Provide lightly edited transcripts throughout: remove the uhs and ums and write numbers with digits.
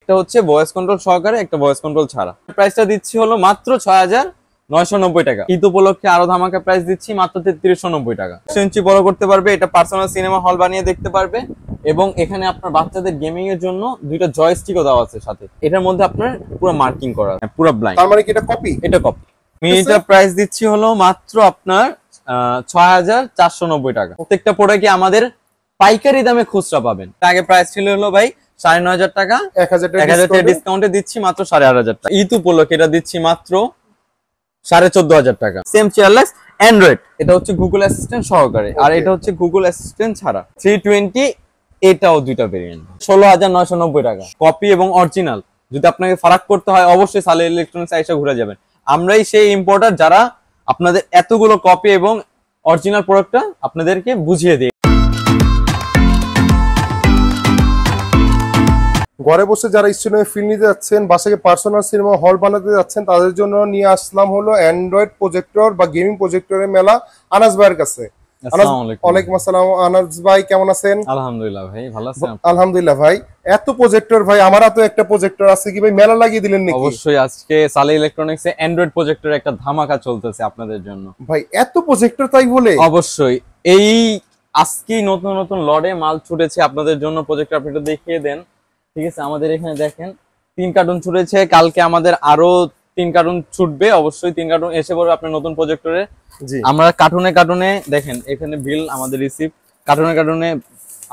একটা হচ্ছে voice control সহকারে, একটা ভয়েস কন্ট্রোল ছাড়া। প্রাইসটা দিচ্ছি হলো মাত্র ৬,৯৯০ টাকা। ঈদ উপলক্ষে আরো ধামাকা প্রাইস দিচ্ছি মাত্র ৩৩৯০ টাকা। ১০০ ইঞ্চি বড় করতে পারবে, এটা পার্সোনাল সিনেমা হল বানিয়ে দেখতে পারবে। এবং এখানে আপনার বাচ্চাদের গেমিং এর জন্য দুইটা জয়স্টিকও দেওয়া আছে সাথে। এটার মধ্যে আপনার পুরো মার্কিং করা, পুরো ব্লাইন্ড। তার মানে কি এটা কপি? এটা কপি। মিনিটা প্রাইস দিচ্ছি হলো মাত্র আপনার ৬,৪৯০ টাকা। প্রত্যেকটা প্রোডাক্টে আমাদের পাইকারি দামে খুচরা পাবেন। আগে প্রাইস ছিল হলো ভাই ৯,৫০০ টাকা, ১,০০০ টাকা ডিসকাউন্টে দিচ্ছি মাত্র ৮,৫০০ টাকা। ঈদ উপলক্ষে এটা দিচ্ছি মাত্র ১৪,৫০০ টাকা। সেম চেয়ারলেস অ্যান্ড্রয়েড, এটা হচ্ছে গুগল অ্যাসিস্ট্যান্ট সহকারে, আর এটা হচ্ছে গুগল অ্যাসিস্ট্যান্ট ছাড়া। 320, এটাও দুইটা ভেরিয়েন্ট, ১৬,৯৯০ টাকা। কপি এবং অরিজিনাল যদি আপনাকে ফারাক করতে হয় অবশ্যই সালে ইলেকট্রনিক্স এসে ঘুরে যাবেন। আমরাই সেই ইম্পোর্টার যারা আপনাদের এতগুলো কপি এবং অরিজিনাল প্রোডাক্টটা আপনাদেরকে বুঝিয়ে দিই। ঘরে বসে যারা স্টুডিও ফিল নিতে যাচ্ছেন, বাসাকে পার্সোনাল সিনেমা হল বানাতে যাচ্ছেন, তাদের জন্য নিয়ে আসলাম হলো অ্যান্ড্রয়েড প্রজেক্টর বা গেমিং প্রজেক্টরের মেলা আনাস ভাইয়ের কাছে। ওয়ালাইকুম আসসালাম আনাস ভাই, কেমন আছেন? আলহামদুলিল্লাহ ভাই, ভালো আছেন? আলহামদুলিল্লাহ ভাই। এত প্রজেক্টর ভাই, আমার তো একটা প্রজেক্টর আছে, কি ভাই মেলা লাগিয়ে দিলেন নাকি? অবশ্যই, আজকে সালে ইলেকট্রনিক্স এ অ্যান্ড্রয়েড প্রজেক্টর একটা ধামাকা চলতেছে আপনাদের জন্য। ভাই এত প্রজেক্টর তাই বলে? অবশ্যই, এই আজকেই নতুন নতুন লড়ে মাল ছুটেছে আপনাদের জন্য। প্রজেক্টর আপনি একটু দেখিয়ে দেন। ঠিক আছে, আমাদের এখানে দেখেন 3 কার্টুন ছুটেছে, কালকে আমাদের আরো 3 কার্টুন ছুটবে। অবশ্যই 3 কার্টুন এসে পড়বে আপনার নতুন প্রজেক্টরে। আমরা কার্টুনে কার্টুনে দেখেন এখানে বিল আমাদের রিসিভ, কার্টুনে কার্টুনে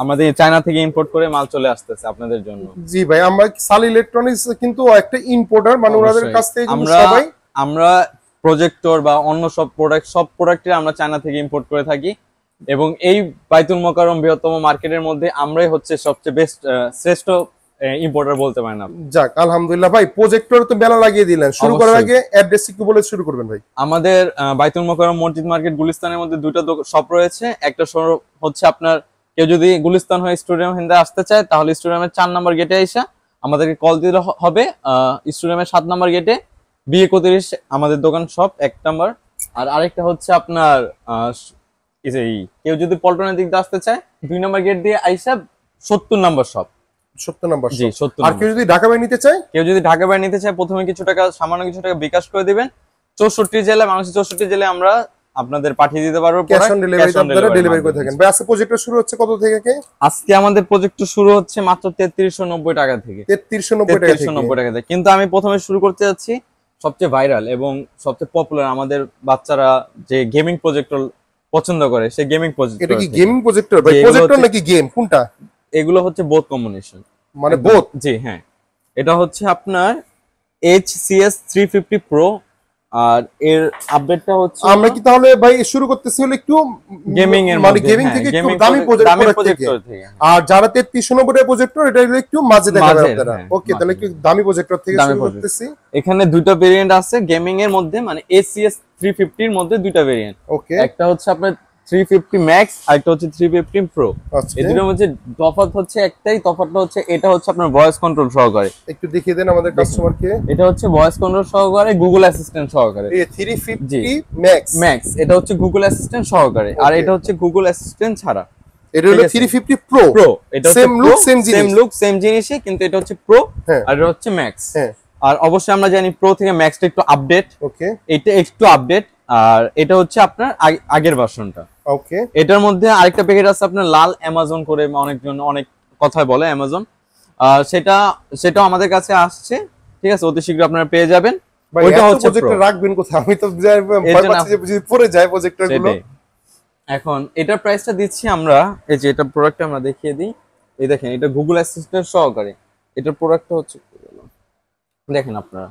আমাদের চায়না থেকে ইম্পোর্ট করে মাল চলে আসতেছে আপনাদের জন্য। জি ভাই, আমরা সাল ইলেকট্রনিক্স কিন্তু একটা ইম্পোর্টার, মানে ওনাদের কাছ থেকে আমরা প্রজেক্টর বা অন্য সব প্রোডাক্টের আমরা চায়না থেকে ইম্পোর্ট করে থাকি। এবং এই বাইতুল মোকাররম বৃহত্তম মার্কেটের মধ্যে আমরাই হচ্ছে সবচেয়ে বেস্ট শ্রেষ্ঠ ইম্পোর্টার বলতে পারেন আপনি। যাক আলহামদুলিল্লাহ ভাই, প্রজেক্টর তো মেলা লাগিয়ে দিলেন। শুরু করার আগে অ্যাড্রেস একটু বলে শুরু করবেন ভাই। আমাদের বাইতুল মোকাররম মসজিদ মার্কেট গুলিস্তানের মধ্যে দুটো শপ রয়েছে। একটা শপ হচ্ছে আপনার, কেউ যদি গুলিস্তান হয়ে স্টেডিয়াম হিন্দে আসতে চায় তাহলে স্টেডিয়ামের 4 নম্বর গেটে এসে আমাদেরকে কল দিতে হবে। স্টেডিয়ামের 7 নম্বর গেটে B31 আমাদের দোকান শপ 1 নম্বর। আর আরেকটা হচ্ছে আপনার কেউ যদি পল্টনের দিক দিয়ে আসতে চায় 2 নম্বর গেট দিয়ে আইসা 70 নম্বর শপ। 70 নম্বর জি 70। আর কেউ যদি ঢাকা বাইরে নিতে চায়? কেউ যদি ঢাকা বাইরে নিতে চায় প্রথমে সামান্য কিছু টাকা বিকাশ করে দিবেন। 64 জেলা, মানুষের 64 জেলায় আমরা আপনাদের পাঠিয়ে দিতে পারবো। ক্যাশ অন ডেলিভারি করে থাকেন। ভাই আজকে প্রজেক্টর শুরু হচ্ছে কত থেকে? আজকে আমাদের প্রজেক্টর শুরু হচ্ছে মাত্র ৩৩৯০ টাকা থেকে। ৩৩৯০ টাকা থেকে। কিন্তু আমি প্রথমে শুরু করতে যাচ্ছি সবচেয়ে ভাইরাল এবং সবচেয়ে পপুলার, আমাদের বাচ্চারা যে গেমিং প্রজেক্টর পছন্দ করে সেই গেমিং প্রজেক্টর। এটা কি গেমিং প্রজেক্টর ভাই? প্রজেক্টর নাকি গেম, কোনটা? এগুলো হচ্ছে বোথ কম্বিনেশন, মানে বোথ। জি হ্যাঁ, এটা হচ্ছে আপনার HCS 350 Pro। আর এর আপডেটটা হচ্ছে আমরা কি তাহলে ভাই শুরু করতেছি হলো একটু গেমিং এর, মানে গেমিং থেকে একটু দামি প্রজেক্টর থেকে। আর যারা ৩৩৯০ টাকা প্রজেক্টর, এটা হলো একটু মাঝে দেখাবে আপনারা। ওকে, তাহলে একটু দামি প্রজেক্টর থেকে শুরু করতেছি। এখানে দুটো ভেরিয়েন্ট আছে গেমিং এর মধ্যে, মানে HCS 350 এর মধ্যে দুটো ভেরিয়েন্ট। ওকে, একটা হচ্ছে আপনার 350 Max আর একটা হচ্ছে 350 Pro। এই দুটোর মধ্যে তফাৎ হচ্ছে একটাই, তফাৎটা হচ্ছে এটা হচ্ছে আপনার ভয়েস কন্ট্রোল সহকারে। একটু দেখিয়ে দেন আমাদের কাস্টমারকে। এটা হচ্ছে ভয়েস কন্ট্রোল সহকারে, গুগল অ্যাসিস্ট্যান্ট সহকারে। এই 350 Max এটা হচ্ছে গুগল অ্যাসিস্ট্যান্ট সহকারে, আর এটা হচ্ছে গুগল অ্যাসিস্ট্যান্ট ছাড়া। এটা হলো 350 Pro। এটা সেম লুক সেম জিনিসই, কিন্তু এটা হচ্ছে প্রো আর এটা হচ্ছে ম্যাক্স। আর অবশ্যই আমরা জানি প্রো থেকে ম্যাক্সটা একটু আপডেট। ওকে, এটা একটু আপডেট। আর এটা হচ্ছে আপনার আগের ভার্সনটা। ওকে, এটার মধ্যে আরেকটা প্যাকেট আছে আপনার লাল অ্যামাজন করে, অনেকজন অনেক কথায় বলে অ্যামাজন। সেটাও আমাদের কাছে আসছে। ঠিক আছে, অতি শীঘ্র আপনারা পেয়ে যাবেন। ওইটা হচ্ছে প্রজেক্টর রাখবেন কোথায়? আমি তো ভয় পাচ্ছি যে যদি পড়ে যায় প্রজেক্টর গুলো। এখন এটার প্রাইসটা দিচ্ছি আমরা, এই যে এটা প্রোডাক্টটা আমরা দেখিয়ে দিই। এই দেখেন, এটা গুগল অ্যাসিস্ট্যান্ট সহকারে। এটার প্রোডাক্টটা হচ্ছে দেখেন আপনারা,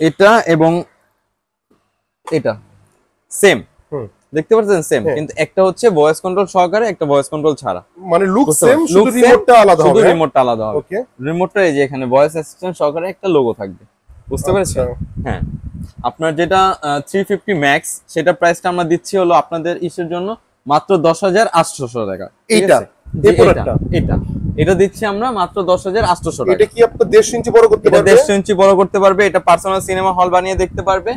এটা এবং এটা সেম দেখতে পাচ্ছেন, সেম, কিন্তু একটা হচ্ছে ভয়েস কন্ট্রোল সহকারে, একটা ভয়েস কন্ট্রোল ছাড়া। মানে লুক সেম, শুধু রিমোটটা আলাদা হবে। শুধু রিমোটটা আলাদা হবে। ওকে, রিমোটটা এই যে এখানে ভয়েস অ্যাসিস্ট্যান্ট সহকারে একটা লোগো থাকবে, বুঝতে পেরেছেন? হ্যাঁ, আপনার যেটা 350 Max সেটা প্রাইসটা আমরা দিচ্ছি হলো আপনাদের ইসের জন্য মাত্র 10,800 টাকা। এটা দিচ্ছি আমরা মাত্র 10,800 টাকা। এটা কি আপনি 1.5 ইঞ্চি বড় করতে পারবে? 1.5 ইঞ্চি বড় করতে পারবে। এটা পার্সোনাল সিনেমা হল বানিয়ে দেখতে পারবে।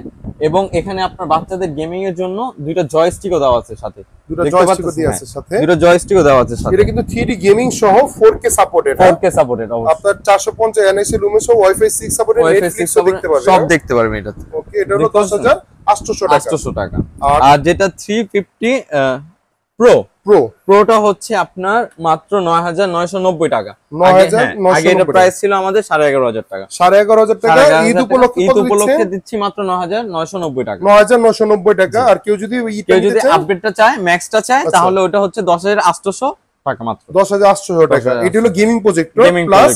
এবং এখানে আপনার বাচ্চাদের গেমিং এর জন্য দুইটা জয়স্টিকও দেওয়া আছে সাথে, দুটো জয়স্টিকও দেওয়া আছে সাথে, দুটো জয়স্টিকও দেওয়া আছে সাথে। এটা কিন্তু 3D গেমিং সহ 4K সাপোর্টেড, 4K সাপোর্টেড অবশ্যই। আপনার 450 NIC লুমে সহ ওয়াইফাই 6 সাপোর্টেড, নেটফ্লিক্স দেখতে পারবেন, সব দেখতে পারবেন এটাতে। ওকে, এটা হলো 10,800 টাকা। আর যেটা 350 প্রো, প্রোটা হচ্ছে আপনার মাত্র 9,990 টাকা। আগে এটা প্রাইস ছিল আমাদের 11,500 টাকা। 11,500 টাকা ঈদ উপলক্ষে দিচ্ছি মাত্র 9,990 টাকা। 9,990 টাকা। আর কেউ যদি আপডেটটা চায়, ম্যাক্সটা চায়, তাহলে ওটা হচ্ছে 10,800 টাকা মাত্র। 10,800 টাকা। এটা হলো গেমিং প্রজেক্টর প্লাস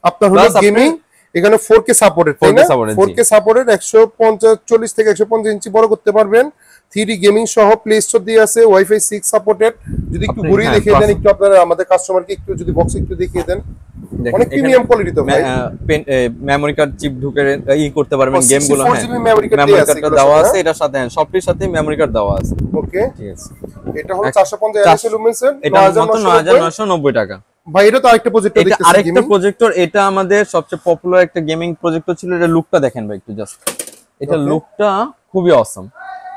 আপনার হলো গেমিং, এখানে 4K সাপোর্টেড, তাই না? 4K সাপোর্টেড, 140 থেকে 150 ইঞ্চি বড় করতে পারবেন। 3D গেমিং সহ প্লে স্টোর দিয়ে আছে, ওয়াইফাই 6 সাপোর্টেড। যদি একটু ঘুরিয়ে দেখিয়ে দেন একটু আপনারা আমাদের কাস্টমারকে, একটু যদি বক্স একটু দেখিয়ে দেন। অনেক প্রিমিয়াম কোয়ালিটি তো ভাই। মেমরি কার্ড চিপ ঢুকে করতে পারবেন গেমগুলো। হ্যাঁ, মেমরি কার্ড দেওয়া আছে এটার সাথে, সবটির সাথে মেমরি কার্ড দেওয়া আছে। ওকে, ঠিক আছে। এটা হলো 450 NIC লুমেন্সের, এটা মাত্র 9,990 টাকা। ভাই এটা তো আরেকটা প্রজেক্টর দেখতেছি, আরেকটা প্রজেক্টর। এটা আমাদের সবচেয়ে পপুলার একটা গেমিং প্রজেক্টর ছিল। এটা লুকটা দেখেন ভাই একটু জাস্ট, এটা লুকটা খুবই অসাম,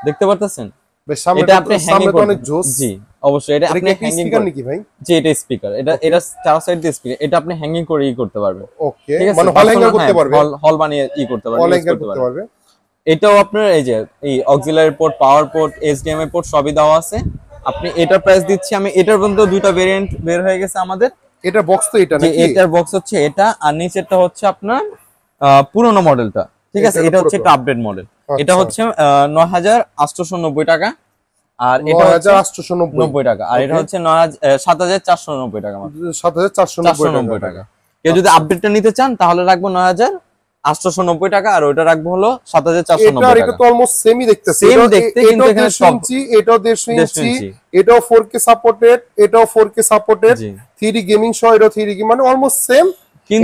দেখতে পারতেছেন? এটা আপনি হ্যাঙ্গিং করতে, জি অবশ্যই, এটা আপনি হ্যাঙ্গিং করেন নাকি ভাই? জি, এটা স্পিকার, এটা চার সাইড দিয়ে স্পিকার, এটা আপনি হ্যাঙ্গিং করে করতে পারবেন। ওকে, মানে হল হ্যাঙ্গার করতে পারবেন, হল বানিয়ে করতে পারবেন, হল হ্যাঙ্গার করতে পারবেন। এটাও আপনার এই যে এই অক্সিলারি পোর্ট, পাওয়ার পোর্ট, HDMI পোর্ট সবই দেওয়া আছে। আপনি এটার প্রাইস দিচ্ছি আমি, এটার পর্যন্ত দুইটা ভেরিয়েন্ট বের হয়ে গেছে আমাদের। এটা বক্স তো এটা নাকি? এটার বক্স হচ্ছে এটা, আর নিচেরটা হচ্ছে আপনার পুরনো মডেলটা, ঠিক আছে? এটা হচ্ছে একটা আপডেট মডেল। এটা হচ্ছে 9,890 টাকা, আর এটা 9,890 টাকা, আর এটা হচ্ছে 7,490 টাকা মাত্র। 7,490 টাকা। কেউ যদি আপডেটটা নিতে চান তাহলে রাখবো 9,890 টাকা, আর ওইটা রাখবো হলো 7,490 টাকা। এটা তো অলমোস্ট সেমই দেখতেছি, সেম দেখতে, কিন্তু এখানে সব এটাও 150 ইঞ্চি, এটাও 4K সাপোর্টেড, এটাও 4K সাপোর্টেড, 3D গেমিং সহ এটাও 3D গেমিং, মানে অলমোস্ট সেম।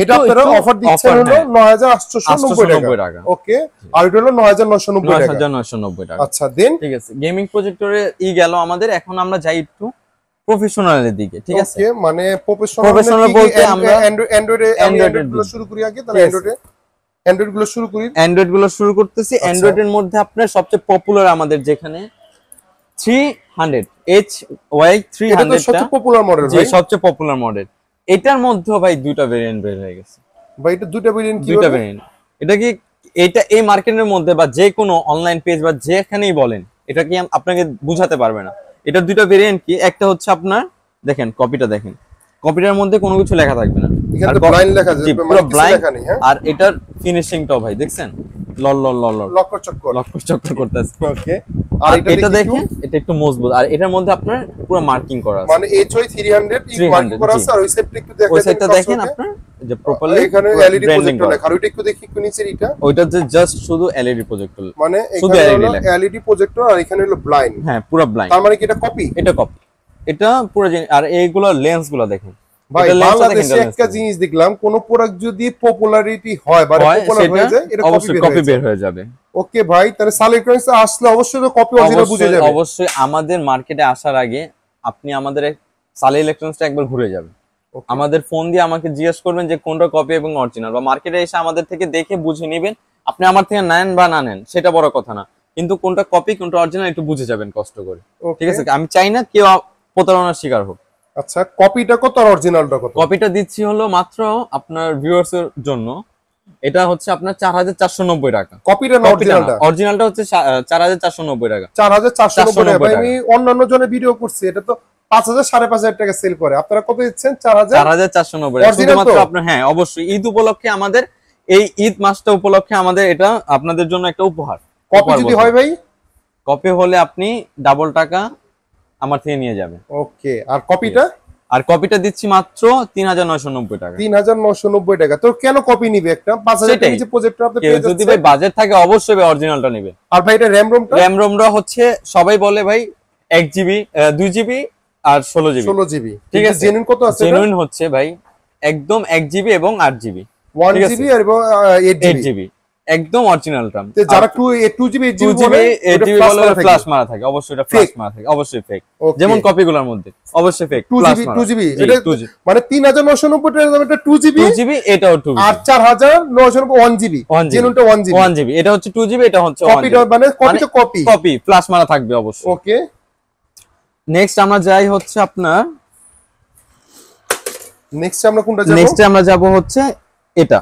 এটা আপনারা অফার দিচ্ছেন হলো 9,890 টাকা। ওকে, আর এটা হলো 9,990 টাকা। আচ্ছা দেন, ঠিক আছে। গেমিং প্রজেক্টরে গেল আমাদের। এখন আমরা যাই একটু প্রফেশনালের দিকে, ঠিক আছে? ওকে, মানে প্রফেশনাল বলতে আমরা অ্যান্ড্রয়েড গুলো শুরু করি আগে, তাহলে অ্যান্ড্রয়েড গুলো শুরু করি। অ্যান্ড্রয়েড গুলো শুরু করতেছি। অ্যান্ড্রয়েডের মধ্যে আপনার সবচেয়ে পপুলার আমাদের যেখানে 300 HY 300 টা সবচেয়ে পপুলার মডেল ভাই, সবচেয়ে পপুলার মডেল। এটার মধ্যে ভাই দুইটা ভেরিয়েন্ট বের হয়ে গেছে ভাই। এটা দুইটা ভেরিয়েন্ট, দুইটা ভেরিয়েন্ট। এটা কি এটা এই মার্কেটের মধ্যে বা যে কোনো অনলাইন পেজ বা যেখানেই বলেন, এটা কি আপনাকে বুঝাতে পারবে না। এটা দুইটা ভেরিয়েন্ট কি, একটা হচ্ছে আপনার দেখেন কপিটা, দেখেন কপিটার মধ্যে কোনো কিছু লেখা থাকবে না, এখানে ব্লাইন্ড লেখা যাবে, পুরো ব্লাইন্ড। আর এটার ফিনিশিংটাও ভাই দেখছেন, লল লল লল লল লক্কর চক্কর করতেছে। ওকে, আর এটা দেখেন, এটা একটু মজবুত, আর এটার মধ্যে আপনার পুরো মার্কিং করা আছে, মানে HY 300 মার্কিং করা আছে। আর ওই সাইডটা একটু দেখেন, ওই সাইডটা দেখেন আপনার যে প্রপারলি এখানে LED প্রজেক্টর লেখা। আর ওইটা একটু দেখি, একটু নিচের এটা, ওইটা যে জাস্ট শুধু LED প্রজেক্টর, মানে এখানে হলো LED প্রজেক্টর, আর এখানে হলো ব্লাইন্ড। হ্যাঁ, পুরো ব্লাইন্ড। তার মানে কি এটা কপি? এটা কপি, এটা পুরো। আর এইগুলো লেন্সগুলো দেখেন ভাই। বাংলাদেশে একটা জিনিস দেখলাম, কোন প্রোডাক্ট যদি পপুলারিটি হয় বা পপুলার হয়ে যায়, এটা কপি বের হয়ে যাবে। ওকে ভাই, তাহলে সাল ইলেকট্রনিক্স আসলে অবশ্যই তো কপি অরিজিনাল বুঝে যাবে। অবশ্যই আমাদের মার্কেটে আসার আগে আপনি আমাদের সাল ইলেকট্রনিক্সটা একবার ঘুরে যাবেন। আমাদের ফোন দিয়ে আমাকে জিজ্ঞেস করবেন যে কোনটা কপি এবং অরিজিনাল, বা মার্কেটে এসে আমাদের থেকে দেখে বুঝে নেবেন। আপনি আমার থেকে নেন বা না নেন সেটা বড় কথা না, কিন্তু কোনটা কপি কোনটা অরিজিনাল একটু বুঝে যাবেন কষ্ট করে, ঠিক আছে? আমি চাই না কেউ প্রতারণার শিকার হোক। আচ্ছা, কপিটা কত আর অরিজিনালটা কত? কপিটা দিচ্ছি হলো মাত্র আপনার ভিউয়ার্স এর জন্য, এটা হচ্ছে আপনার 4,490 টাকা। কপিটা না অরিজিনালটা? অরিজিনালটা হচ্ছে 4,490 টাকা। 4,490 টাকা ভাই। আমি অন্যান্য জনে ভিডিও করছি, এটা তো 5,000 5,500 টাকা সেল করে, আপনারা কত দিচ্ছেন? 4,490 টাকা শুধুমাত্র আপনার। হ্যাঁ অবশ্যই, ঈদ উপলক্ষে আমাদের, এই ঈদ মাসটা উপলক্ষে আমাদের এটা আপনাদের জন্য একটা উপহার। কপি যদি হয় ভাই? কপি হলে আপনি ডাবল টাকা আমার থেকে নিয়ে যাবেন। ওকে, আর কপিটা? আর কপিটা দিচ্ছি মাত্র 3,990 টাকা। 3,990 টাকা। তো কেন কপি নিবে? একটা 5,000 টাকা নিচে প্রজেক্টর আপনি পেয়ে যাচ্ছেন। যদি ভাই বাজেট থাকে অবশ্যই ভাই অরিজিনালটা নেবেন। আর ভাই এটা র‍্যাম রোমটা হচ্ছে সবাই বলে ভাই 1GB 2GB আর 16GB। ঠিক আছে, জেনুইন কত আছে? জেনুইন হচ্ছে ভাই একদম 1GB এবং 8GB, 1GB আর 8GB। একদম অরিজিনালটা। যারা 2GB 8GB বলে ফ্ল্যাশ মারা থাকে, অবশ্যই এটা ফ্ল্যাশ মারা থাকে, অবশ্যই ফেক। যেমন কপিগুলোর মধ্যে অবশ্যই ফেক। 2GB এটা মানে 3990 টাকা দাম, এটা 2GB এটাও 2GB, আর 4990 1GB, জেনুইনটা 1GB। এটা হচ্ছে 2GB, এটা হচ্ছে কপিটা মানে কপি ফ্ল্যাশ মারা থাকবে অবশ্যই। ওকে, নেক্সট আমরা যাই হচ্ছে আপনার, নেক্সট আমরা কোনটা যাব? নেক্সট আমরা যাব হচ্ছে এটা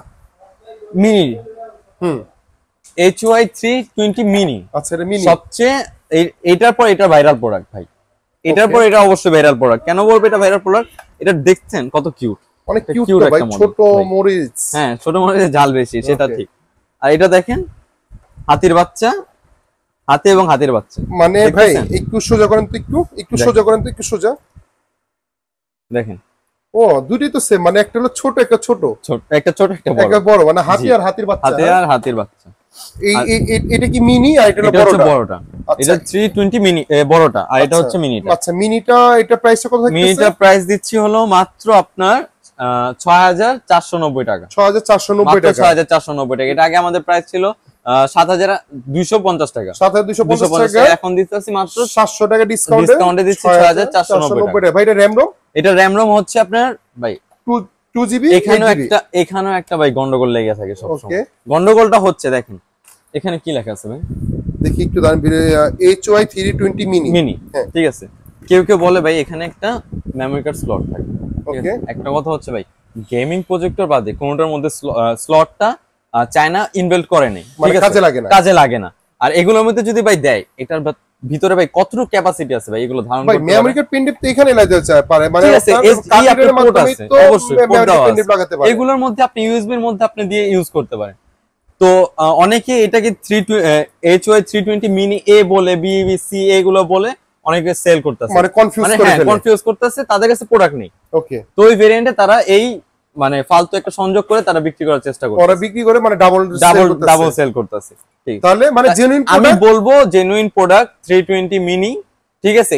মিনি, HY 320 মিনি। আচ্ছা, এটা মিনি সবচেয়ে এটার পর এটা ভাইরাল প্রোডাক্ট ভাই, এটার পর এটা অবশ্যই ভাইরাল প্রোডাক্ট। কেন বলবো এটা ভাইরাল প্রোডাক্ট? এটা দেখছেন কত কিউট, অনেক কিউট ভাই, ছোট মরিচ। হ্যাঁ, ছোট মরিচের ঝাল বেশি, সেটা ঠিক। আর এটা দেখেন হাতির বাচ্চা, হাতি এবং হাতির বাচ্চা। মানে ভাই একটু সোজা করেন তো, একটু সোজা করেন তো, একটু সোজা দেখেন। ও, দুটোই তো সেম, মানে একটা হলো ছোট, একটা ছোট, একটা ছোট একটা বড়, মানে হাতি আর হাতির বাচ্চা। হাতি আর হাতির বাচ্চা। এটা কি মিনি আর এটা হলো বড়টা? এটা 320 মিনি বড়টা, আর এটা হচ্ছে মিনিটা। আচ্ছা, মিনিটা এটা প্রাইসটা কত থাকছে? মিনিটা প্রাইস দিচ্ছি হলো মাত্র আপনার 6490 টাকা। 6490 টাকা, 6490 টাকা। এটা আগে আমাদের প্রাইস ছিল 7250 টাকা। 7250 টাকা, এখন দিতেছি মাত্র 700 টাকা ডিসকাউন্টে দিচ্ছি 6490 টাকা। ভাই এটা র‍্যাম রোম, এটা র‍্যাম রোম হচ্ছে আপনার ভাই 2GB। এখানেও একটা ভাই গন্ডগোল লেগে থাকে সবসময়। গন্ডগোলটা হচ্ছে দেখেন এখানে কি লেখা আছে ভাই, দেখি একটু দাঁড়ান। HY 320 মিনি, ঠিক আছে। কেউ কেউ বলে ভাই এখানে একটা মেমরি কার্ড স্লট থাকে। ওকে, একটা কথা হচ্ছে ভাই, গেমিং প্রজেক্টর বাদে কোনটার মধ্যে স্লটটা চায়না ইনবিল্ট করে নাই, মানে কাজে লাগে না। আর এগুলোর মধ্যে যদি ভাই দেয়, এটার ভিতরে ভাই কতটুকু ক্যাপাসিটি আছে ভাই এগুলো ধারণ করতে ভাই মেমরি কার্ড পেন তো এখানে লাগাতে পারে, মানে কার্ডের মাধ্যমে তো অবশ্যই পেন লাগাতে পারে। এগুলোর মধ্যে আপনি ইউএসবি এর মধ্যে আপনি দিয়ে ইউজ করতে পারেন। তো অনেকে এটাকে HY 320 মিনি এ বলে, BBC এগুলো বলে অনেকে সেল করতেছে, মানে কনফিউজ করতেছে, তাদের কাছে প্রোডাক্ট নেই। ওকে, তো ওই ভেরিয়েন্টে তারা এই মানে ফালতু একটা সংযোগ করে তারা বিক্রি করার চেষ্টা করে, মানে ডাবল সেল করতেছে। ঠিক, তাহলে মানে জেনুইন আমি বলবো জেনুইন প্রোডাক্ট 320 মিনি, ঠিক আছে।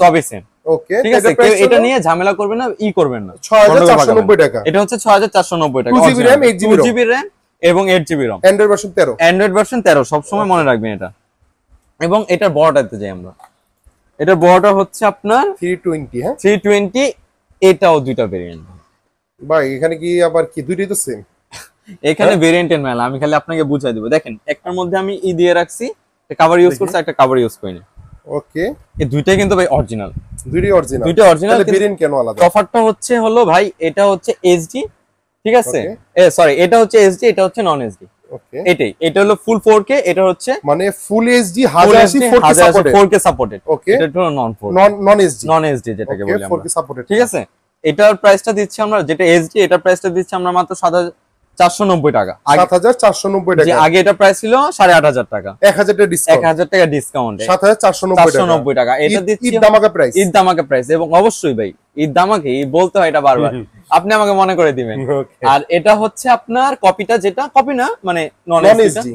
সবই সেম। ওকে, ঠিক আছে, কেউ এটা নিয়ে ঝামেলা করবে না, করবেন না। 6490 টাকা। এটা হচ্ছে 6490 টাকা, 2GB RAM 2GB RAM এবং 8GB ROM। অ্যান্ড্রয়েড ভার্সন 13 সব সময় মনে রাখবেন এটা। এবং এটার বড়টাতে যাই আমরা, এটার বড়টা হচ্ছে আপনার 320। হ্যাঁ, 320, এটাও দুইটা ভেরিয়েন্ট ভাই। এখানে কি আবার কি দুইটাই তো সেম? এখানে ভেরিয়েন্টের মেলা, আমি খালি আপনাকে বুঝাই দিব। দেখেন একটার মধ্যে আমি দিয়ে রাখছি, একটা কভার ইউজ করছি, একটা কভার ইউজ করিনি। ওকে, এই দুইটাই কিন্তু ভাই অরিজিনাল, দুইটাই অরিজিনাল। তাহলে ভেরিয়েন্ট কেন আলাদা? তফাৎটা হচ্ছে হলো ভাই, এটা হচ্ছে এইচডি, ঠিক আছে। সরি, এটা হচ্ছে এইচডি, এটা হচ্ছে নন এইচডি। ওকে, এটা হলো ফুল 4K, এটা হচ্ছে মানে ফুল এইচডি 1080 4K সাপোর্টেড। ওকে, এটা হলো নন এইচডি যেটাকে বলি আমরা, 4K সাপোর্টেড। ঠিক আছে। এটার প্রাইসটা দিচ্ছি আমরা, যেটা এইচডি, এটার প্রাইসটা দিচ্ছি আমরা মাত্র 7490 টাকা। 7490 টাকা। আগে এটা প্রাইস ছিল 8500 টাকা, 1000 টাকা ডিসকাউন্ট, 1000 টাকা ডিসকাউন্টে 7490 টাকা। এটা দিচ্ছি ঈদ ধামাকা প্রাইস, ঈদ ধামাকা প্রাইস। এবং অবশ্যই ভাই ঈদ ধামাকা বলতে হয় এটা বারবার, আপনি আমাকে মনে করে দিবেন। আর এটা হচ্ছে আপনার কপিটা, যেটা কপি না মানে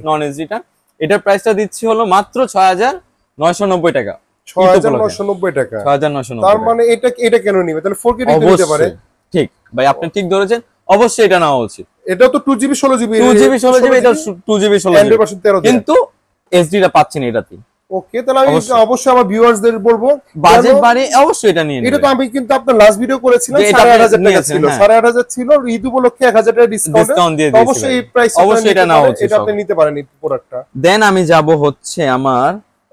নন এইচডিটা, এটার প্রাইসটা দিচ্ছি হলো মাত্র 6990 টাকা। 6990 টাকা, 6990। তার মানে এটা কেন নিবে? তাহলে 4K নিতে পারে। ঠিক ভাই, আপনি ঠিক ধরেছেন, অবশ্যই এটা নেওয়া উচিত। এটা তো 2GB 16GB, এটা 2GB 16GB, কিন্তু এইচডিটা পাচ্ছেন এটাতে। ওকে, তাহলে আমি অবশ্যই আমার ভিউয়ার্সদের বলবো বাজেট বাড়ে অবশ্যই এটা নিয়ে নিন। এটা তো আমি কিন্তু আপনার লাস্ট ভিডিও করেছিলাম 8500 টাকা ছিল, 8500 ছিল, ঈদ উপলক্ষে 1000 টাকা ডিসকাউন্ট দিয়ে দিয়েছি। অবশ্যই এই প্রাইস অবশ্যই এটা নেওয়া উচিত, এটা আপনি নিতে পারেন এই প্রোডাক্টটা। দেন আমি যাব হচ্ছে আমার,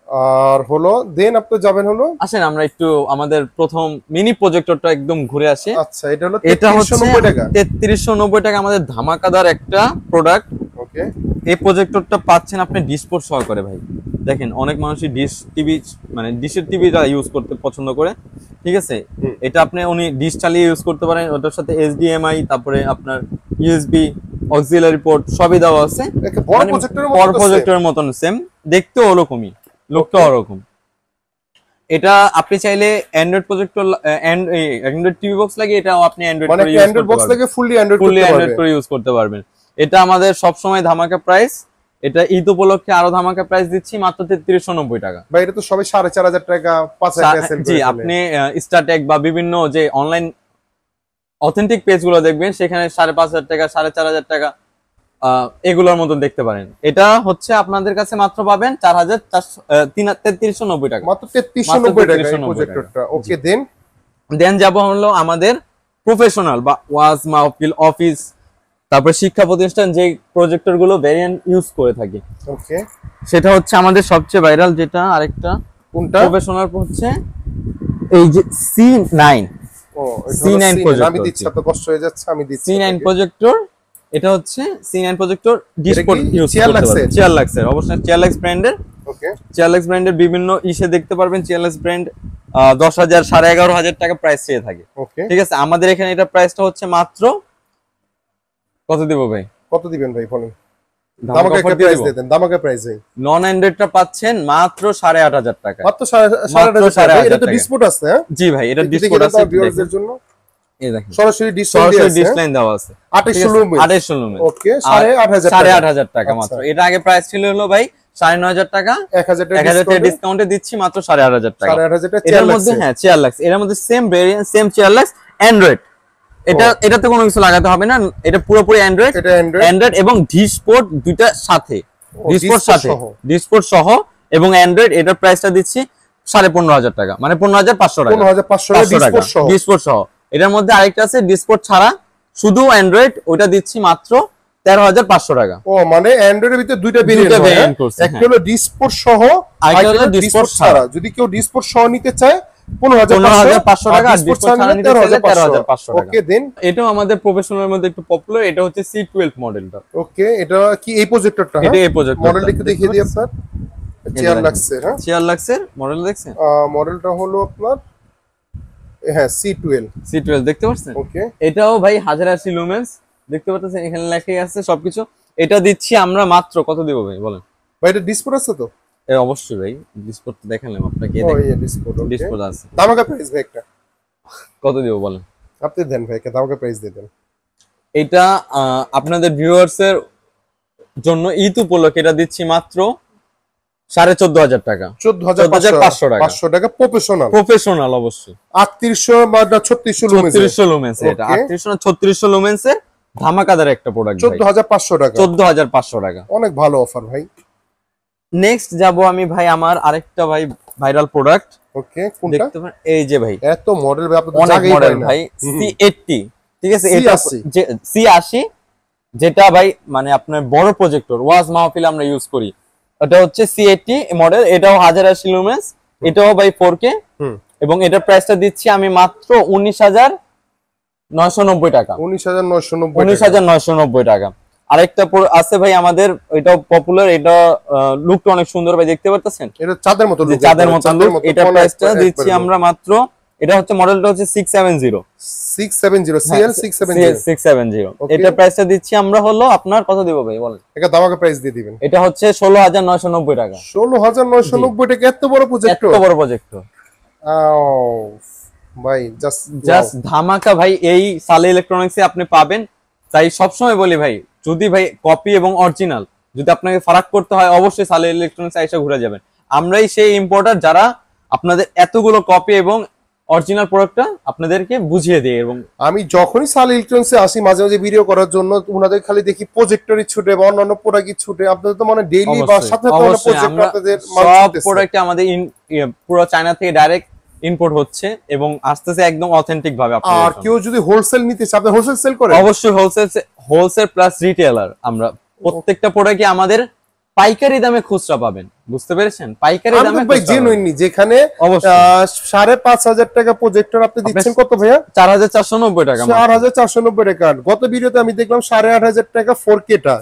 আর হলো দেন আপনি যাবেন হলো, আসেন আমরা একটু আমাদের প্রথম মিনি প্রজেক্টরটা একদম ঘুরে আসি। আচ্ছা, এটা হলো 3390 টাকা। 3390 টাকা আমাদের ধামাকাদার একটা প্রোডাক্ট। ওকে, এই প্রজেক্টরটা পাচ্ছেন আপনি ডিসপোর্ট সহকারে ভাই। দেখেন অনেক মানুষই ডিশ টিভি মানে ডিশের টিভিটা ইউজ করতে পছন্দ করে, ঠিক আছে। এটা আপনি ডিশ চালিয়ে ইউজ করতে পারেন, ওটার সাথে HDMI, তারপরে আপনার USB অক্সিলারি পোর্ট সবই দেওয়া আছে। বড় প্রজেক্টরের মতন সেম, দেখতেও ওরকমই, লোকটাও ওরকম। এটা আপনি চাইলে Android projector Android TV box লাগিয়ে এটাও আপনি অ্যান্ড্রয়েড বক্স লাগিয়ে ফুললি অ্যান্ড্রয়েড করে ইউজ করতে পারবেন। এটা আমাদের সব সময় ধামাকা প্রাইস। এটা ঈদ উপলক্ষে আরো ধামাকা প্রাইস দিচ্ছি মাত্র 3390 টাকা। ভাই এটা তো সবাই 4500 টাকা 5000 টাকা সেল করে। জি, আপনি স্টারটেক বা বিভিন্ন যে অনলাইন অথেন্টিক পেজ গুলো দেখবেন, সেখানে 5500 টাকা 4500 টাকা এগুলোর মতন দেখতে পারেন। এটা হচ্ছে আপনাদের কাছে মাত্র পাবেন 4390 টাকা, মাত্র 3390 টাকা এই প্রজেক্টরটা। ওকে, দেন যাব হলো আমাদের প্রফেশনাল বা ওয়াজ মাহফিল অফিস, তারপর শিক্ষা প্রতিষ্ঠান যে প্রজেক্টর গুলো ভেরিয়েন্ট ইউজ করে থাকে। ওকে, সেটা হচ্ছে আমাদের সবচেয়ে ভাইরাল যেটা, আরেকটা কোনটা প্রফেশনাল হচ্ছে এই যে C9। ও C9 প্রজেক্টর, আমি দিচ্ছি, এত কষ্ট হয়ে যাচ্ছে, আমি দিচ্ছি C9 প্রজেক্টর। এটা হচ্ছে C9 প্রজেক্টর ডিসপ্লে ইউজ করতে পারবেন। চেয়ারলাক্সের, অবশ্যই চেয়ারলাক্স ব্র্যান্ডের। ওকে, চেয়ারলাক্স ব্র্যান্ডের বিভিন্ন ইসে দেখতে পারবেন। চেয়ারলাক্স ব্র্যান্ড 10,000 11,500 টাকা প্রাইস চেয়ে থাকে। ওকে, ঠিক আছে, আমাদের এখানে এটা প্রাইসটা হচ্ছে মাত্র কত দিব ভাই? কত দিবেন ভাই বলেন? দামাকা একটা প্রাইস দেন, দামাকা প্রাইস ভাই। নন অ্যান্ড্রয়েডটা পাচ্ছেন মাত্র 8,500 টাকা। মাত্র 8,500 টাকা। এটা তো ডিসপ্লে আছে, হ্যাঁ জি ভাই, এটা ডিসপ্লে আছে ভিউয়ারদের জন্য। এই দেখেন সরাসরি ডিসপ্লে দেওয়া আছে 2800 লুমেন। ওকে, 8,500 টাকা মাত্র। এটা আগে প্রাইস ছিল হলো ভাই 9,500 টাকা, 1000 টাকা ডিসকাউন্টে দিচ্ছি মাত্র 8,500 টাকা। 8,500 টাকা এর মধ্যে হ্যাঁ চেয়ারলাক্স, এর মধ্যে সেম ভেরিয়েন্ট, সেম চেয়ারলাক্স অ্যান্ড্রয়েড। এটাতে কোনো কিছু লাগাতে হবে না, এটা পুরোপুরি অ্যান্ড্রয়েড। এটা অ্যান্ড্রয়েড এবং ডিসপোর্ট দুইটা সাথে, ডিসপোর্ট সহ এবং অ্যান্ড্রয়েড। এটার প্রাইসটা দিচ্ছি 15,500 টাকা, মানে 15,500 টাকা, 15,500 টাকা ডিসপোর্ট সহ। এটার মধ্যে আরেকটা আছে ডিসপোর্ট ছাড়া শুধু অ্যান্ড্রয়েড, ওটা দিচ্ছি মাত্র 13,500 টাকা। ও মানে অ্যান্ড্রয়েডের ভিতরে দুইটা ভেরিয়েন্ট করছে, একটা হলো ডিসপোর্ট সহ, আরেকটা হলো ডিসপোর্ট ছাড়া। যদি কেউ ডিসপোর্ট সহ নিতে চায় 15,500 টাকা, আর ডিসপোর্ট ছাড়া নিতে চাইলে 13,500 টাকা। ওকে, দেন এটাও আমাদের প্রফেশনালের মধ্যে একটু পপুলার। এটা হচ্ছে C12 মডেলটা। ওকে, এটা কি এই প্রজেক্টরটা? এটা এই প্রজেক্টর। মডেলটা একটু দেখিয়ে দিই আপনার। চেয়ারলাক্সের, হ্যাঁ চেয়ারলাক্সের মডেল দেখছেন? মডেলটা হলো আপনার হ্যাঁ C12 দেখতে পাচ্ছেন? ওকে, এটাও ভাই 1080 লুমেন্স দেখতে পাচ্ছেন, এখানে লেখাই আছে সবকিছু। এটা দিচ্ছি আমরা মাত্র কত দিব ভাই বলেন? ভাই এটা ডিসপ্লে আছে তো? অবশ্যই ভাই, ডিসপ্লে দেখালাম আপনাকে। ও এই ডিসপ্লে আছে। দামাকা প্রাইস ভাই একটা কত দিব বলেন? আপনি দেন ভাই, একটা দামাকা প্রাইস দিয়ে দেন। এটা আপনাদের ভিউয়ার্স এর জন্য ঈদ উপলক্ষে এটা দিচ্ছি মাত্র 14,500 টাকা, 14,500 টাকা। 500 টাকা প্রফেশনাল অবশ্যই। 3800 বা 3600 লুমেন্স, এটা 3800 না 3600 লুমেন্স এর ধামাকাদার একটা প্রোডাক্ট। 14,500 টাকা, 14,500 টাকা, অনেক ভালো অফার ভাই। নেক্সট যাব আমি ভাই আমার আরেকটা ভাই ভাইরাল প্রোডাক্ট। ওকে, কোনটা? দেখতে পারেন এই যে ভাই, এত মডেল ভাই, আপনাদের অনেক জায়গাই মডেল পাই না ভাই। C80, ঠিক আছে, এটা C80 যেটা ভাই মানে আপনার বড় প্রজেক্টর ওয়াজ মাহফিল আমরা ইউজ করি। এটা হচ্ছে C80 মডেল, এটাও 1080 লুমেন্স, এটাও ভাই 4K। এবং এটার প্রাইসটা দিচ্ছি আমি মাত্র 19,990 টাকা। 19,990 টাকা। আরেকটা আছে ভাই আমাদের, এটাও পপুলার, এটা লুকটা অনেক সুন্দর ভাই, দেখতে পাচ্ছেন? এটা চাঁদের মতো লুক, চাঁদের মতো লুক। এটার প্রাইসটা দিচ্ছি আমরা মাত্র, এটা হচ্ছে মডেলটা হচ্ছে 670 670। এটার প্রাইসটা দিচ্ছি আমরা হলো আপনার কত দিব ভাই বলেন? এটা দামাকা প্রাইস দিয়ে দিবেন। এটা হচ্ছে 16,990 টাকা। 16,990 টাকা, এত বড় প্রজেক্টর, এত বড় প্রজেক্টর ভাই, জাস্ট ধামাকা ভাই। এই সালে ইলেকট্রনিক্সে আপনি পাবেন। তাই সবসময় বলি ভাই, যদি ভাই কপি এবং অরিজিনাল যদি আপনাকে ফারাক করতে হয়, অবশ্যই সালে ইলেকট্রনিক্স এসে ঘুরে যাবেন। আমরাই সেই ইম্পোর্টার যারা আপনাদের এতগুলো কপি এবং অরিজিনাল প্রোডাক্টটা আপনাদেরকে বুঝিয়ে দেয়। এবং আমি যখনই সালে ইলেকট্রনিক্সে আসি মাঝে মাঝে ভিডিও করার জন্য, ওনাদের খালি দেখি প্রজেক্টরই ছুটে বা অন্যান্য প্রোডাক্টই ছুটে। আপনাদের তো মানে ডেইলি বা সাথে প্রজেক্টর আপনাদের সব প্রোডাক্ট আমাদের পুরো চায়না থেকে ডাইরেক্ট ইম্পোর্ট হচ্ছে এবং আসতেছে একদম অথেন্টিক ভাবে। আর কেউ যদি হোলসেল নিতে চায়, আপনি হোলসেল সেল করেন? অবশ্যই হোলসেল প্লাস রিটেলার। আমরা প্রত্যেকটা প্রোডাক্টে আমাদের পাইকারি দামে খুচরা পাবেন, বুঝতে পেরেছেন? পাইকারি দামে ভাই জেনুইনলি, যেখানে 5,500 টাকা প্রজেক্টর আপনি দিচ্ছেন কত ভাইয়া? 4,490 টাকা। 4,490 টাকা। গত ভিডিওতে আমি দেখলাম 8,500 টাকা 4K টা,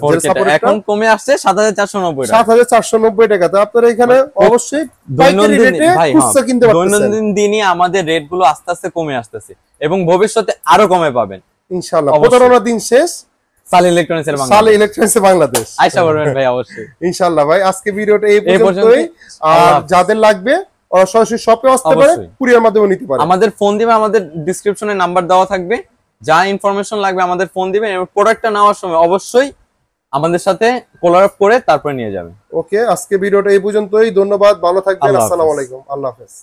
এখন কমে আসছে 7,490 টাকা। 7,490 টাকা। তো আপনারা এখানে অবশ্যই পাইকারি রেটে খুচরা কিনতে পারতেছেন। দৈনন্দিন দিনই আমাদের রেট গুলো আস্তে আস্তে কমে আসতেছে এবং ভবিষ্যতে আরো কমে পাবেন ইনশাআল্লাহ। 15 দিন শেষ সালে ইলেকট্রনিক্সের বাংলাদেশ আইসা বলবেন ভাই, অবশ্যই ইনশাআল্লাহ। ভাই আজকে ভিডিওটা এই পর্যন্তই। আর যাদের লাগবে ওরা সরাসরি শপে আসতে পারে, কুরিয়ার মাধ্যমে নিতে পারে। আমাদের ফোন দিবে, আমাদের ডেসক্রিপশনে নাম্বার দেওয়া থাকবে। যা ইনফরমেশন লাগবে আমাদের ফোন দিবেন এবং প্রোডাক্টটা নেওয়ার সময় অবশ্যই আমাদের সাথে কোলাপ করে তারপরে নিয়ে যাবেন। ওকে, আজকে ভিডিওটা এই পর্যন্তই। ধন্যবাদ, ভালো থাকবেন। আসসালামু আলাইকুম, আল্লাহ হাফেজ।